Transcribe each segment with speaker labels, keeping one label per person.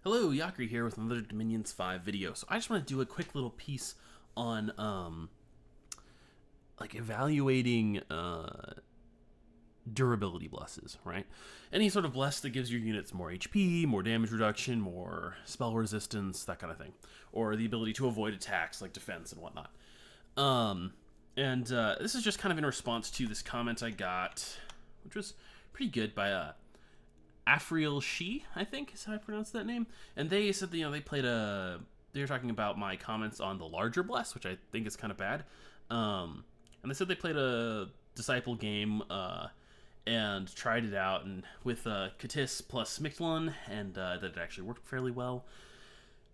Speaker 1: Hello, Yakri here with another Dominions 5 video. So I just want to do a quick little piece on evaluating durability blesses, right? Any sort of bless that gives your units more HP, more damage reduction, more spell resistance, that kind of thing, or the ability to avoid attacks like defense and whatnot. This is just kind of in response to this comment I got, which was pretty good by Afriel Shi, I think is how I pronounce that name. And they said, they played they were talking about my comments on the larger bless, which I think is kind of bad. And they said they played a Disciple game and tried it out and with Katis plus Mictlan, and that it actually worked fairly well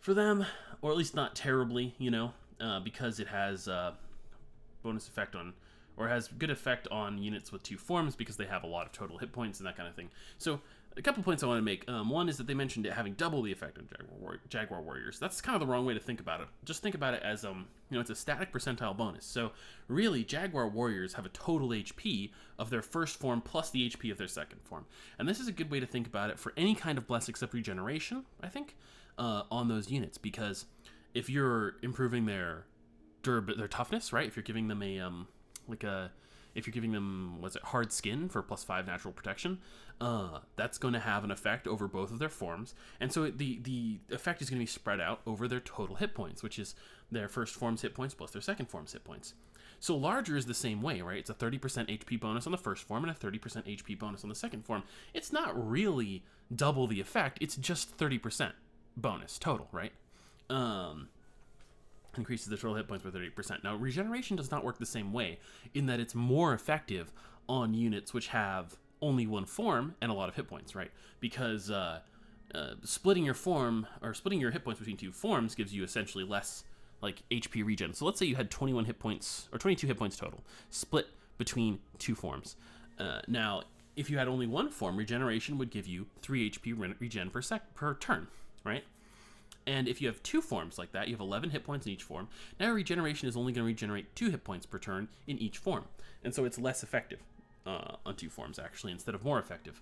Speaker 1: for them, or at least not terribly, because it has bonus effect on, or has good effect on units with two forms because they have a lot of total hit points and that kind of thing. So a couple points I want to make. One is that they mentioned it having double the effect on Jaguar Warriors. That's kind of the wrong way to think about it. Just think about it as it's a static percentile bonus. So really, Jaguar Warriors have a total HP of their first form plus the HP of their second form. And this is a good way to think about it for any kind of bless except regeneration, I think, on those units, because if you're improving their toughness, right? If you're giving them if you're giving them, hard skin for +5 natural protection, that's going to have an effect over both of their forms. And so the effect is going to be spread out over their total hit points, which is their first form's hit points plus their second form's hit points. So larger is the same way, right? It's a 30% HP bonus on the first form and a 30% HP bonus on the second form. It's not really double the effect, it's just 30% bonus total, right? Increases the total hit points by 30%. Now, regeneration does not work the same way in that it's more effective on units which have only one form and a lot of hit points, right? Because splitting your form, or splitting your hit points between two forms, gives you essentially less HP regen. So let's say you had 21 hit points, or 22 hit points total, split between two forms. Now, if you had only one form, regeneration would give you 3 HP regen per turn, right? And if you have two forms like that, you have 11 hit points in each form. Now regeneration is only going to regenerate 2 hit points per turn in each form. And so it's less effective on two forms, actually, instead of more effective.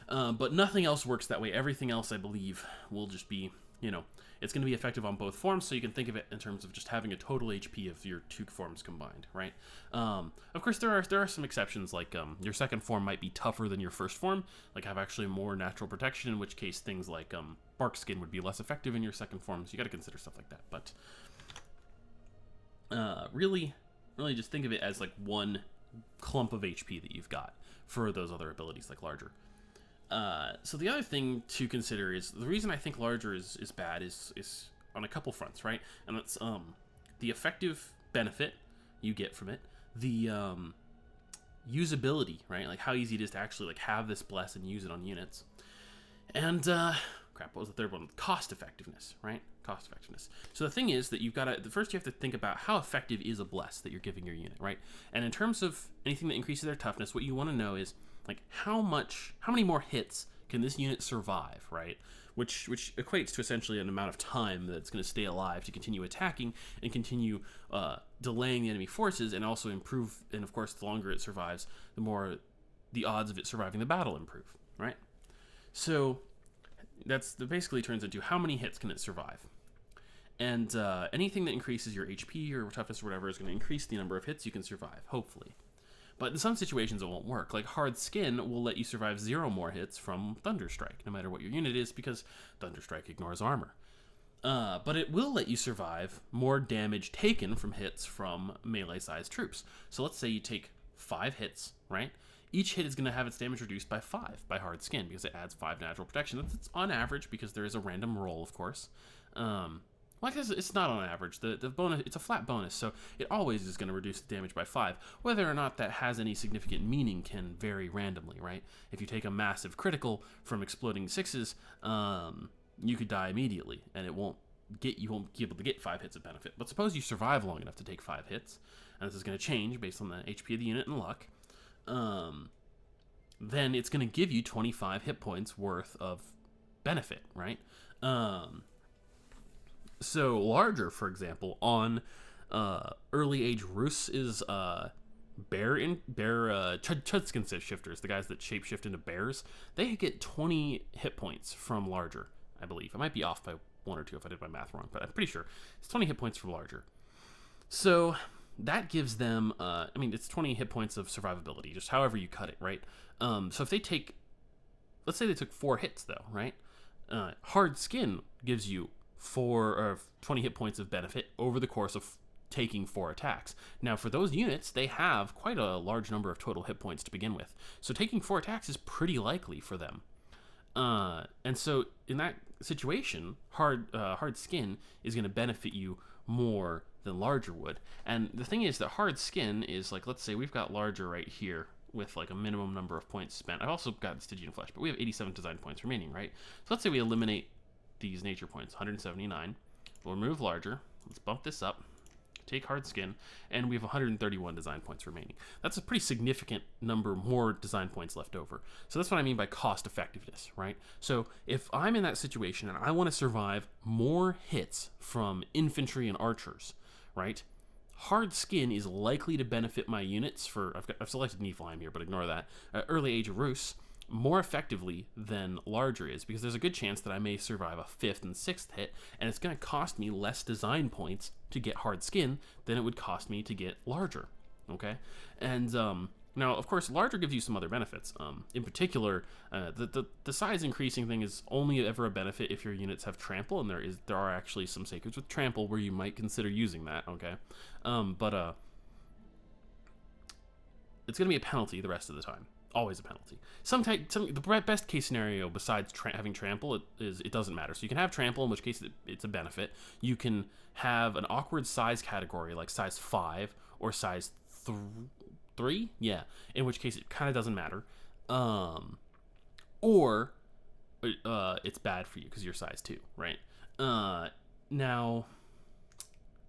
Speaker 1: But nothing else works that way. Everything else, I believe, will just be, it's going to be effective on both forms, so you can think of it in terms of just having a total HP of your two forms combined, right? Of course, there are some exceptions, like your second form might be tougher than your first form, like have actually more natural protection, in which case things like bark skin would be less effective in your second form, so you got to consider stuff like that. But really just think of it as like one clump of HP that you've got for those other abilities like larger. So the other thing to consider is the reason I think larger is bad is on a couple fronts, right? And that's the effective benefit you get from it, the usability, right? Like how easy it is to actually have this bless and use it on units, and what was the third one? Cost effectiveness, right? Cost effectiveness. So the thing is that first you have to think about how effective is a bless that you're giving your unit, right? And in terms of anything that increases their toughness, what you want to know is how many more hits can this unit survive, right? Which equates to essentially an amount of time that it's going to stay alive to continue attacking and continue delaying the enemy forces, and also improve. And of course, the longer it survives, the more the odds of it surviving the battle improve, right? So that basically turns into how many hits can it survive. And anything that increases your HP or toughness or whatever is going to increase the number of hits you can survive, hopefully. But in some situations it won't work. Like hard skin will let you survive 0 more hits from Thunderstrike, no matter what your unit is, because Thunderstrike ignores armor. But it will let you survive more damage taken from hits from melee-sized troops. So let's say you take 5 hits, right? Each hit is going to have its damage reduced by 5 by hard skin, because it adds 5 natural protection. That's on average, because there is a random roll, of course. Like it's not on average. The bonus, it's a flat bonus, so it always is going to reduce the damage by 5. Whether or not that has any significant meaning can vary randomly, right? If you take a massive critical from exploding 6s, you could die immediately, and you won't be able to get 5 hits of benefit. But suppose you survive long enough to take 5 hits, and this is going to change based on the HP of the unit and luck. Then it's going to give you 25 hit points worth of benefit, right? So larger, for example, on early age Rus is Chudskin shifters, the guys that shapeshift into bears. They get 20 hit points from larger I believe. I might be off by 1 or 2 if I did my math wrong, but I'm pretty sure it's 20 hit points for larger. So that gives them, it's 20 hit points of survivability, just however you cut it, right? So if they take, let's say they took 4 hits though, right? Hard Skin gives you 20 hit points of benefit over the course of taking 4 attacks. Now for those units, they have quite a large number of total hit points to begin with. So taking 4 attacks is pretty likely for them. And so in that situation, hard Skin is going to benefit you more than larger would. And the thing is that hard skin is like, let's say we've got larger right here with like a minimum number of points spent. I've also got Stygian Flesh, but we have 87 design points remaining, right? So let's say we eliminate these nature points, 179. We'll remove larger. Let's bump this up. Take hard skin, and we have 131 design points remaining. That's a pretty significant number more design points left over. So that's what I mean by cost effectiveness, right? So if I'm in that situation and I want to survive more hits from infantry and archers, right? Hard skin is likely to benefit my units for, I've selected Niflheim here, but ignore that, early Age of Rus, more effectively than larger is, because there's a good chance that I may survive a 5th and 6th hit, and it's going to cost me less design points to get hard skin than it would cost me to get larger, okay? And now, of course, larger gives you some other benefits. In particular, the size increasing thing is only ever a benefit if your units have trample, and there are actually some sacreds with trample where you might consider using that, okay? But it's going to be a penalty the rest of the time. Always a penalty. The best case scenario besides having trample it doesn't matter. So you can have trample, in which case it's a benefit. You can have an awkward size category like size 5 or size 3, yeah, in which case it kind of doesn't matter. Or it's bad for you because you're size 2, right? Now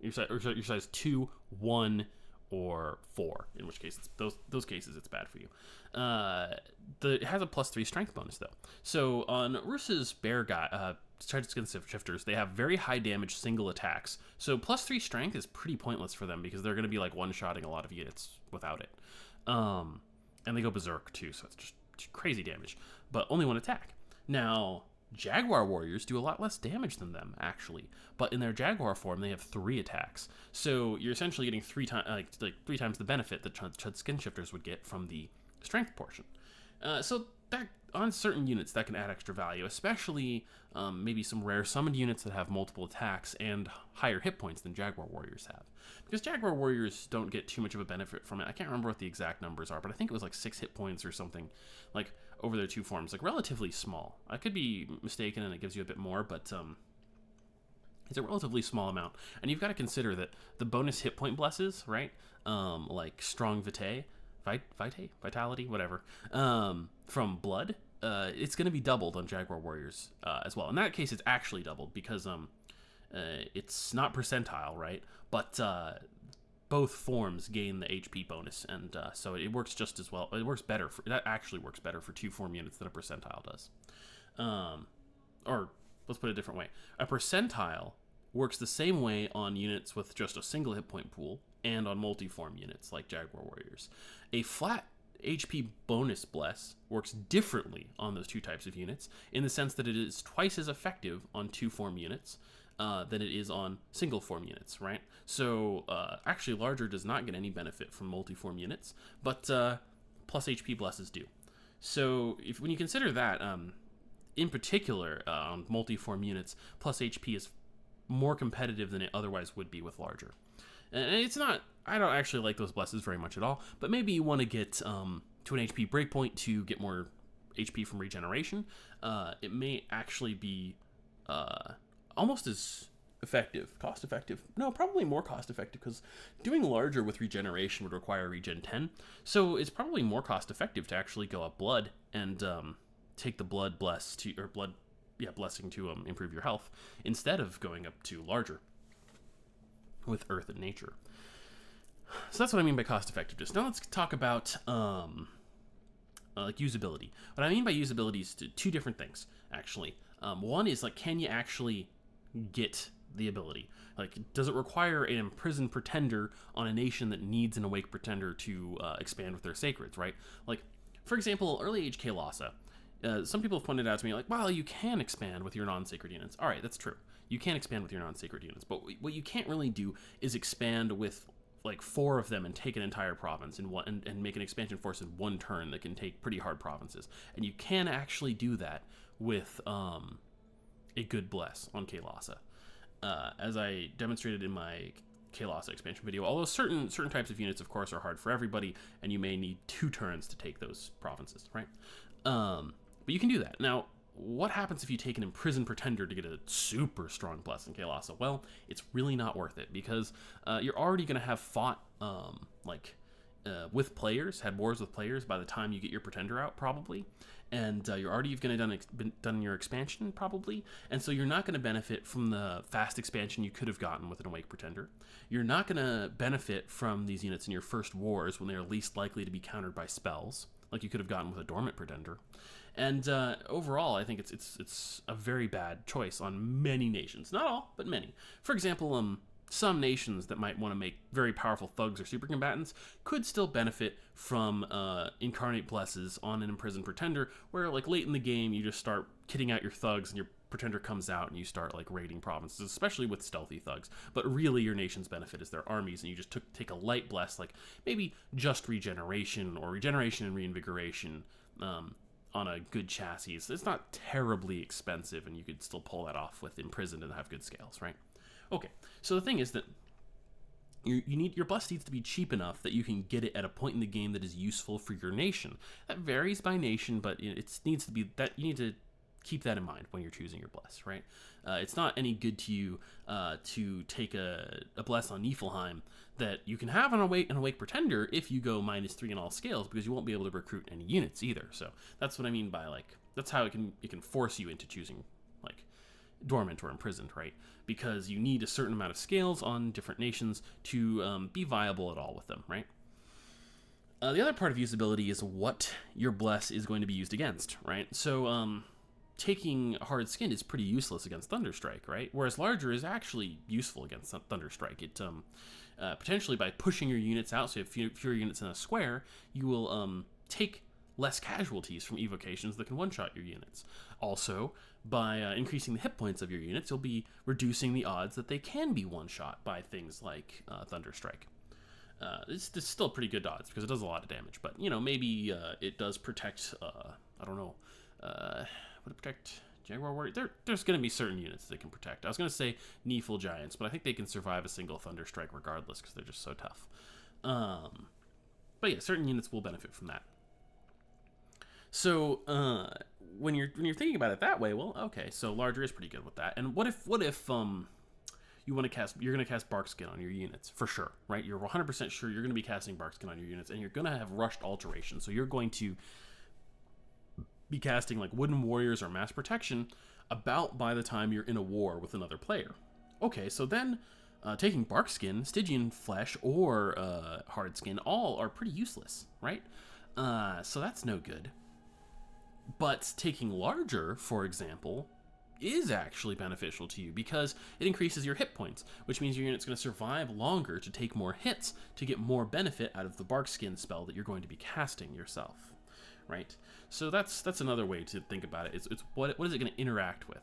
Speaker 1: you're size 2, 1, or 4, in which case those cases it's bad for you. It has a +3 strength bonus though. So on Rus's bear guy, Skin Shifters, they have very high damage single attacks. So +3 strength is pretty pointless for them because they're going to be like one-shotting a lot of units without it. And they go berserk too, so it's just crazy damage, but only 1 attack. Now Jaguar warriors do a lot less damage than them, actually, but in their Jaguar form they have 3 attacks. So you're essentially getting 3 times the benefit that Chud Skin Shifters would get from the strength portion. So that on certain units that can add extra value, especially maybe some rare summoned units that have multiple attacks and higher hit points than Jaguar warriors have. Because Jaguar warriors don't get too much of a benefit from it. I can't remember what the exact numbers are, but I think it was like 6 hit points or something, like over their 2 forms, like relatively small. I could be mistaken and it gives you a bit more, but it's a relatively small amount. And you've got to consider that the bonus hit point blesses, right? Like Strong Vitality, whatever, from Blood, it's going to be doubled on Jaguar warriors as well. In that case, it's actually doubled because it's not percentile, right? But both forms gain the HP bonus, and so it works just as well. It works better. That actually works better for 2 form units than a percentile does. Or let's put it a different way. A percentile works the same way on units with just a single hit point pool and on multi-form units like Jaguar warriors. A flat HP bonus bless works differently on those 2 types of units in the sense that it is twice as effective on 2 form units than it is on single form units, right? So actually larger does not get any benefit from multi-form units, but plus HP blesses do. So when you consider that, in particular on multi-form units, plus HP is more competitive than it otherwise would be with larger. And it's not, I don't actually like those blesses very much at all, but maybe you want to get to an HP breakpoint to get more HP from regeneration. It may actually be almost as effective, cost effective. No, probably more cost effective, because doing larger with regeneration would require regen 10. So it's probably more cost effective to actually go up blood and take the blood blessing to improve your health instead of going up to larger with earth and nature. So that's what I mean by cost effectiveness. Now let's talk about like usability. What I mean by usability is 2 different things, actually. One is like, can you actually get the ability? Like, does it require an imprisoned pretender on a nation that needs an awake pretender to expand with their sacreds, right? Like, for example, early age Kael'thasa, some people have pointed out to me, like, well, you can expand with your non-sacred units. All right, that's true. You can expand with your non-sacred units, but what you can't really do is expand with like 4 of them and take an entire province in one, and make an expansion force in one turn that can take pretty hard provinces. And you can actually do that with a good bless on Kael'thasa, as I demonstrated in my Kael'thasa expansion video. Although certain types of units, of course, are hard for everybody, and you may need 2 turns to take those provinces, right? But you can do that. Now, what happens if you take an Imprisoned Pretender to get a super strong bless in Kael'thasa? Well, it's really not worth it, because you're already going to have fought with players, had wars with players by the time you get your Pretender out, probably. And you're already going to done your expansion, probably. And so you're not going to benefit from the fast expansion you could have gotten with an Awake Pretender. You're not going to benefit from these units in your first wars when they're least likely to be countered by spells, like you could have gotten with a Dormant Pretender. And overall, I think it's a very bad choice on many nations. Not all, but many. For example, some nations that might want to make very powerful thugs or super combatants could still benefit from Incarnate Blesses on an Imprisoned Pretender, where like late in the game you just start kitting out your thugs and your Pretender comes out and you start like raiding provinces, especially with stealthy thugs. But really your nation's benefit is their armies, and you just take a light bless, like maybe just regeneration or regeneration and reinvigoration on a good chassis. It's not terribly expensive, and you could still pull that off with Imprisoned and have good scales, right? Okay, so the thing is that your bless needs to be cheap enough that you can get it at a point in the game that is useful for your nation. That varies by nation, but it needs to be that you need to keep that in mind when you're choosing your bless, right? It's not any good to you to take a bless on Niflheim that you can have an Awake Pretender if you go -3 in all scales, because you won't be able to recruit any units either. So that's what I mean by like, that's how it can force you into choosing like Dormant or Imprisoned, right? Because you need a certain amount of scales on different nations to be viable at all with them, right? The other part of usability is what your bless is going to be used against, right? So taking Hard Skin is pretty useless against Thunderstrike, right? Whereas Larger is actually useful against Thunderstrike. It potentially, by pushing your units out, so if fewer units in a square, you will take less casualties from evocations that can one-shot your units. Also, by increasing the hit points of your units, you'll be reducing the odds that they can be one-shot by things like Thunderstrike. It's still pretty good odds because it does a lot of damage, but maybe it does protect. I don't know. Would it protect Jaguar Warrior? There's going to be certain units that can protect. I was going to say Nifl Giants, but I think they can survive a single Thunderstrike regardless because they're just so tough. But yeah, certain units will benefit from that. So when you're thinking about it that way, well, okay, so Larger is pretty good with that. And what if you're going to cast Barkskin on your units for sure, right? You're 100% sure you're going to be casting Barkskin on your units, and you're going to have rushed alteration. So you're going to be casting like Wooden Warriors or Mass Protection about by the time you're in a war with another player. Okay, so then taking Barkskin, Stygian Flesh, or Hard Skin all are pretty useless, right? So that's no good. But taking Larger, for example, is actually beneficial to you because it increases your hit points, which means your unit's going to survive longer to take more hits to get more benefit out of the Barkskin spell that you're going to be casting yourself, right? So that's another way to think about it. It's what is it going to interact with?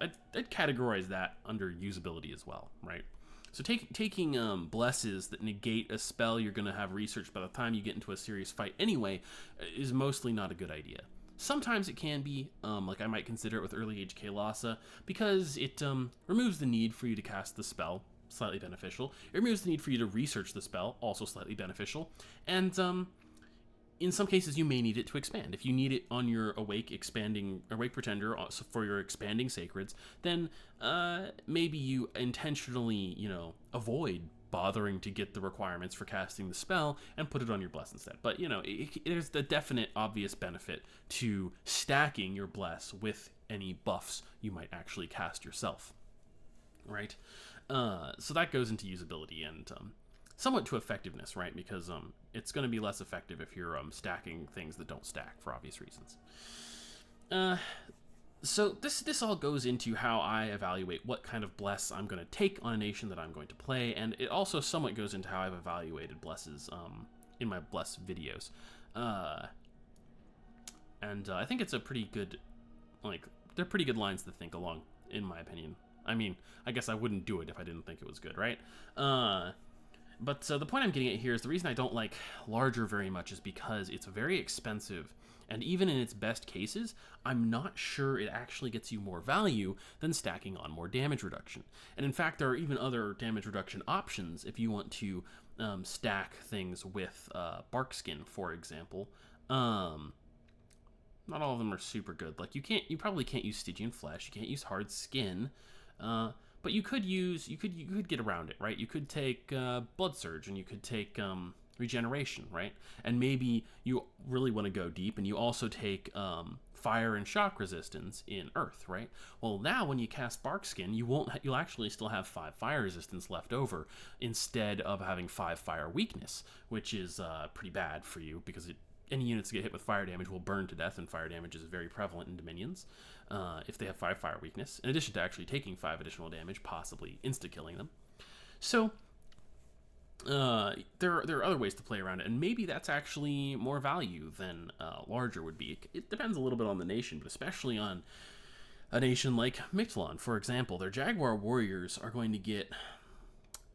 Speaker 1: I'd categorize that under usability as well, right? So taking blesses that negate a spell you're going to have researched by the time you get into a serious fight anyway is mostly not a good idea. Sometimes it can be, like I might consider it with early age Kael'thasa, because it removes the need for you to cast the spell, slightly beneficial. It removes the need for you to research the spell, also slightly beneficial. And in some cases you may need it to expand. If you need it on your Awake Pretender for your expanding Sacreds, then maybe you intentionally, avoid bothering to get the requirements for casting the spell and put it on your bless instead. But there's the definite obvious benefit to stacking your bless with any buffs you might actually cast yourself, right? So that goes into usability and somewhat to effectiveness, right? Because it's going to be less effective if you're stacking things that don't stack for obvious reasons. So this all goes into how I evaluate what kind of bless I'm going to take on a nation that I'm going to play, and it also somewhat goes into how I've evaluated blesses in my bless videos. And I think it's a pretty good, like, they're pretty good lines to think along, in my opinion. I mean, I guess I wouldn't do it if I didn't think it was good, right? But the point I'm getting at here is the reason I don't like larger very much is because it's very expensive, and even in its best cases, I'm not sure it actually gets you more value than stacking on more damage reduction. And in fact, there are even other damage reduction options if you want to stack things with bark skin, for example. Not all of them are super good. Like you probably can't use Stygian flesh. You can't use hard skin. But you could get around it, right? You could take blood surge, and you could take regeneration, right? And maybe you really want to go deep, and you also take fire and shock resistance in earth, right? Well, now when you cast bark skin, you'll actually still have 5 fire resistance left over instead of having 5 fire weakness, which is pretty bad for you because any units that get hit with fire damage will burn to death, and fire damage is very prevalent in Dominions if they have 5 fire weakness, in addition to actually taking 5 additional damage, possibly insta-killing them. So there are other ways to play around it, and maybe that's actually more value than larger would be. It depends a little bit on the nation, but especially on a nation like Mictlan, for example. Their Jaguar warriors are going to get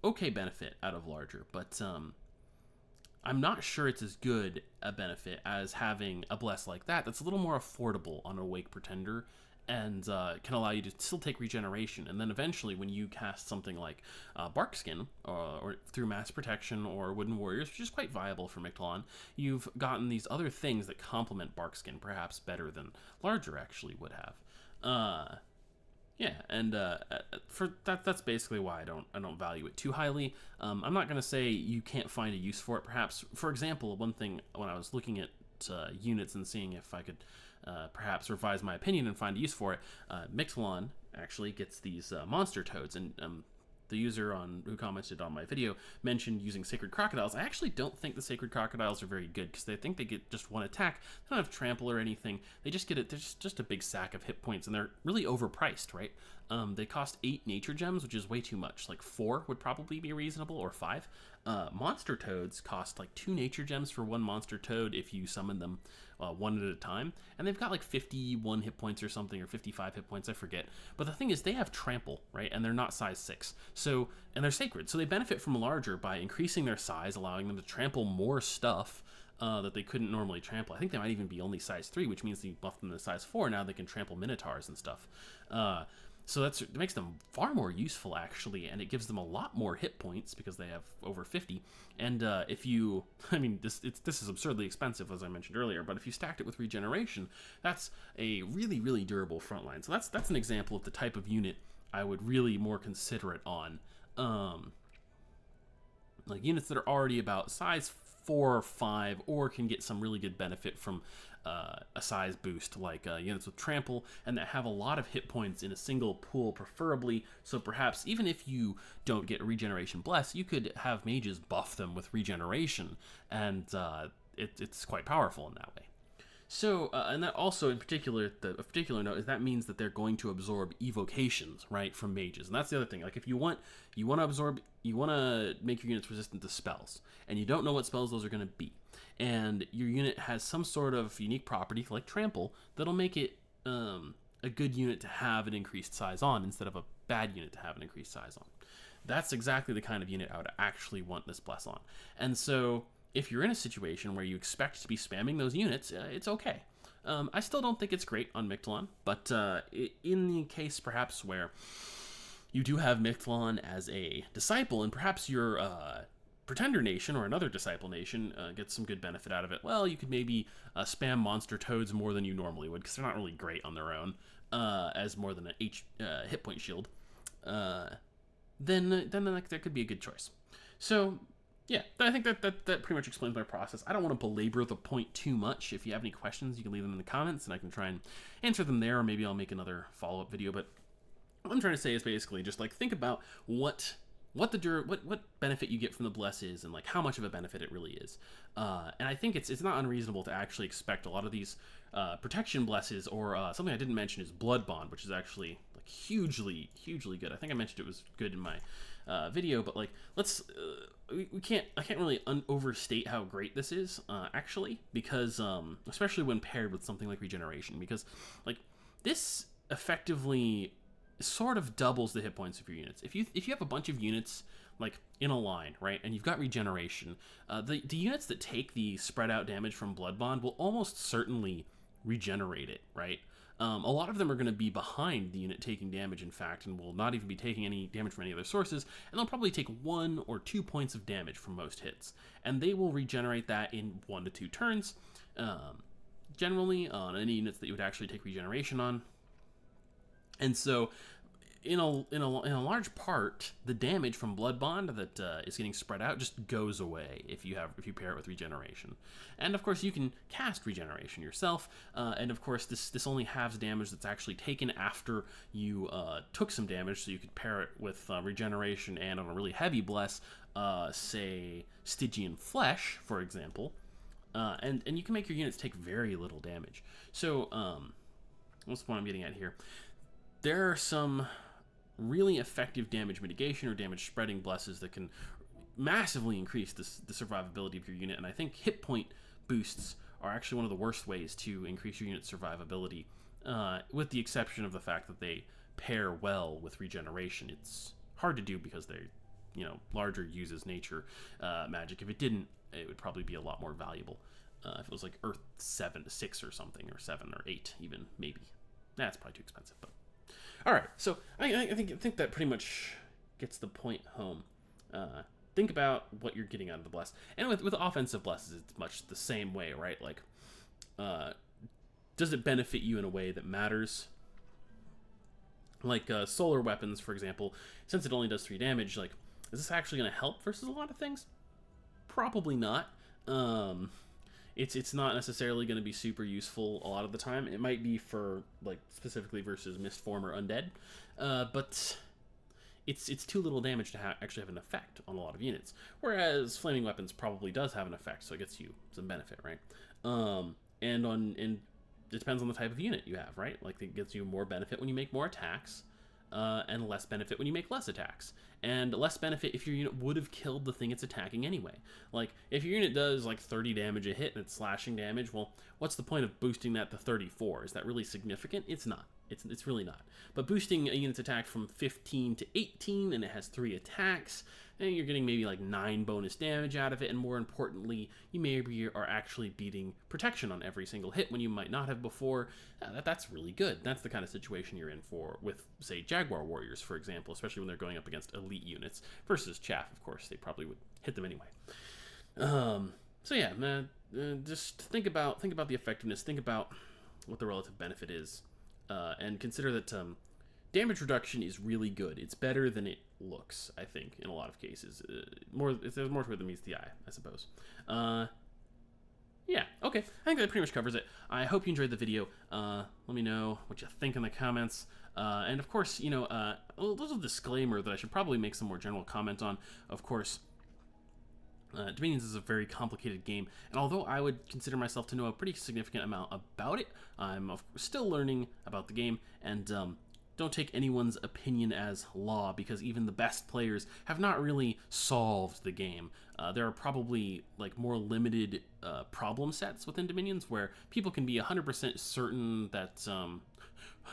Speaker 1: okay benefit out of larger, but I'm not sure it's as good a benefit as having a bless like that that's a little more affordable on a Wake Pretender and can allow you to still take regeneration. And then eventually when you cast something like Barkskin or through Mass Protection or Wooden Warriors, which is quite viable for Mictlan, you've gotten these other things that complement Barkskin perhaps better than larger actually would have. Yeah, and for that's basically why I don't value it too highly. I'm not gonna say you can't find a use for it. Perhaps, for example, one thing when I was looking at units and seeing if I could perhaps revise my opinion and find a use for it, Mictlan actually gets these monster toads, and the user who commented on my video mentioned using Sacred Crocodiles. I actually don't think the Sacred Crocodiles are very good because they think they get just one attack. They don't have trample or anything. They just get it. They're just a big sack of hit points, and they're really overpriced, right? They cost 8 nature gems, which is way too much. Like 4 would probably be reasonable, or 5. Monster toads cost like 2 nature gems for one monster toad if you summon them one at a time, and they've got like 51 hit points or something, or 55 hit points, I forget. But the thing is, they have trample, right? And they're not size 6, so, and they're sacred, so they benefit from larger by increasing their size, allowing them to trample more stuff that they couldn't normally trample. I think they might even be only size 3, which means you buff them to size 4. Now they can trample minotaurs and stuff. So it makes them far more useful, actually, and it gives them a lot more hit points because they have over 50. And if you, I mean, this is absurdly expensive, as I mentioned earlier, but if you stacked it with regeneration, that's a really, really durable frontline. So that's an example of the type of unit I would really more consider it on. Like units that are already about size 4 or 5, or can get some really good benefit from a size boost, like units with trample, and that have a lot of hit points in a single pool, preferably. So perhaps even if you don't get regeneration bless, you could have mages buff them with regeneration, and it's quite powerful in that way. So, and that also, in particular, a particular note is that means that they're going to absorb evocations, right, from mages. And that's the other thing. Like, if you want to make your units resistant to spells, and you don't know what spells those are going to be, and your unit has some sort of unique property, like trample, that'll make it a good unit to have an increased size on, instead of a bad unit to have an increased size on. That's exactly the kind of unit I would actually want this bless on. And so, if you're in a situation where you expect to be spamming those units, it's okay. I still don't think it's great on Mictlan, but in the case perhaps where you do have Mictlan as a disciple, and perhaps your Pretender Nation or another disciple nation gets some good benefit out of it, well, you could maybe spam monster toads more than you normally would, because they're not really great on their own, as more than a hit point shield. Then like, that could be a good choice. So, yeah, I think that pretty much explains my process. I don't want to belabor the point too much. If you have any questions, you can leave them in the comments, and I can try and answer them there, or maybe I'll make another follow-up video. But what I'm trying to say is basically just, like, think about what benefit you get from the bless is, and like how much of a benefit it really is. And I think it's not unreasonable to actually expect a lot of these protection blesses, or something I didn't mention is Blood Bond, which is actually like hugely good. I think I mentioned it was good in my video, but like I can't really overstate how great this is actually, because especially when paired with something like regeneration, because like this effectively sort of doubles the hit points of your units. If you have a bunch of units like in a line, right, and you've got regeneration, the units that take the spread out damage from Blood Bond will almost certainly regenerate it, right? A lot of them are going to be behind the unit taking damage, in fact, and will not even be taking any damage from any other sources, and they'll probably take 1 or 2 points of damage from most hits, and they will regenerate that in 1 to 2 turns, generally on any units that you would actually take regeneration on. And so in a large part, the damage from Blood Bond that is getting spread out just goes away if you pair it with regeneration. And of course, you can cast regeneration yourself. And of course, this only halves damage that's actually taken after you took some damage. So you could pair it with regeneration, and on a really heavy bless, say Stygian Flesh, for example. And you can make your units take very little damage. So what's the point I'm getting at here? There are some really effective damage mitigation or damage spreading blesses that can massively increase the survivability of your unit, and I think hit point boosts are actually one of the worst ways to increase your unit's survivability, with the exception of the fact that they pair well with regeneration. It's hard to do because they're, larger uses nature magic. If it didn't, it would probably be a lot more valuable. If it was like Earth 6 or something, or 7 or 8 even, maybe. That's probably too expensive, but all right, so I think that pretty much gets the point home. Think about what you're getting out of the bless, and with offensive blesses, it's much the same way, right? Like, does it benefit you in a way that matters? Like solar weapons, for example, since it only does 3 damage, like, is this actually going to help versus a lot of things? Probably not. It's not necessarily going to be super useful a lot of the time. It might be for, like, specifically versus Mistform or Undead, but it's too little damage to actually have an effect on a lot of units. Whereas Flaming Weapons probably does have an effect, so it gets you some benefit, right? And it depends on the type of unit you have, right? Like, it gets you more benefit when you make more attacks, and less benefit when you make less attacks. And less benefit if your unit would have killed the thing it's attacking anyway. Like, if your unit does like 30 damage a hit and it's slashing damage, well, what's the point of boosting that to 34? Is that really significant? It's not. It's really not. But boosting a unit's attack from 15 to 18 and it has 3 attacks, and you're getting maybe like 9 bonus damage out of it, and more importantly, you maybe are actually beating protection on every single hit when you might not have before. That's really good. That's the kind of situation you're in with, say, Jaguar Warriors, for example, especially when they're going up against elite units. Versus Chaff, of course, they probably would hit them anyway. So yeah, just think about the effectiveness, think about what the relative benefit is, and consider that damage reduction is really good. It's better than it looks, I think, in a lot of cases. There's more to it than meets the eye, I suppose. Yeah, okay. I think that pretty much covers it. I hope you enjoyed the video. Let me know what you think in the comments. And of course, a little disclaimer that I should probably make some more general comment on. Of course, Dominions is a very complicated game, and although I would consider myself to know a pretty significant amount about it, I'm still learning about the game, and don't take anyone's opinion as law, because even the best players have not really solved the game. There are probably like more limited problem sets within Dominions where people can be 100% certain that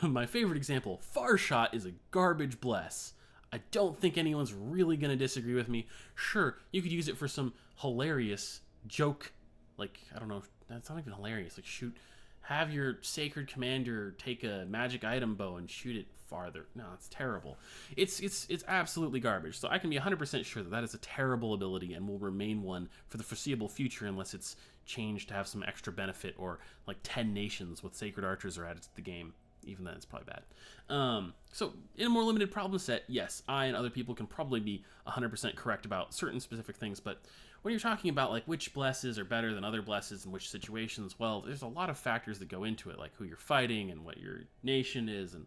Speaker 1: my favorite example, Farshot, is a garbage bless. I don't think anyone's really going to disagree with me. Sure, you could use it for some hilarious joke, like, I don't know, that's not even hilarious, like have your Sacred Commander take a magic item bow and shoot it farther. No, it's terrible. It's absolutely garbage, so I can be 100% sure that is a terrible ability and will remain one for the foreseeable future unless it's changed to have some extra benefit, or like 10 nations with Sacred Archers are added to the game. Even then, it's probably bad. So, in a more limited problem set, yes, I and other people can probably be 100% correct about certain specific things, but when you're talking about like which blesses are better than other blesses in which situations, well, there's a lot of factors that go into it, like who you're fighting and what your nation is, and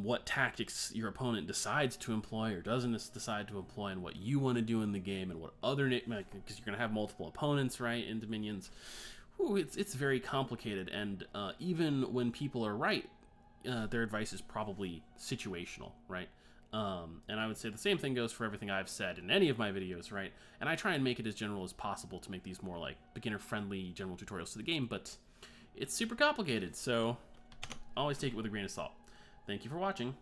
Speaker 1: what tactics your opponent decides to employ or doesn't decide to employ, and what you want to do in the game, and what other because you're going to have multiple opponents, right, in Dominions. It's very complicated, and even when people are right, their advice is probably situational, right? And I would say the same thing goes for everything I've said in any of my videos, right? And I try and make it as general as possible to make these more like beginner-friendly general tutorials to the game, but it's super complicated, so always take it with a grain of salt. Thank you for watching.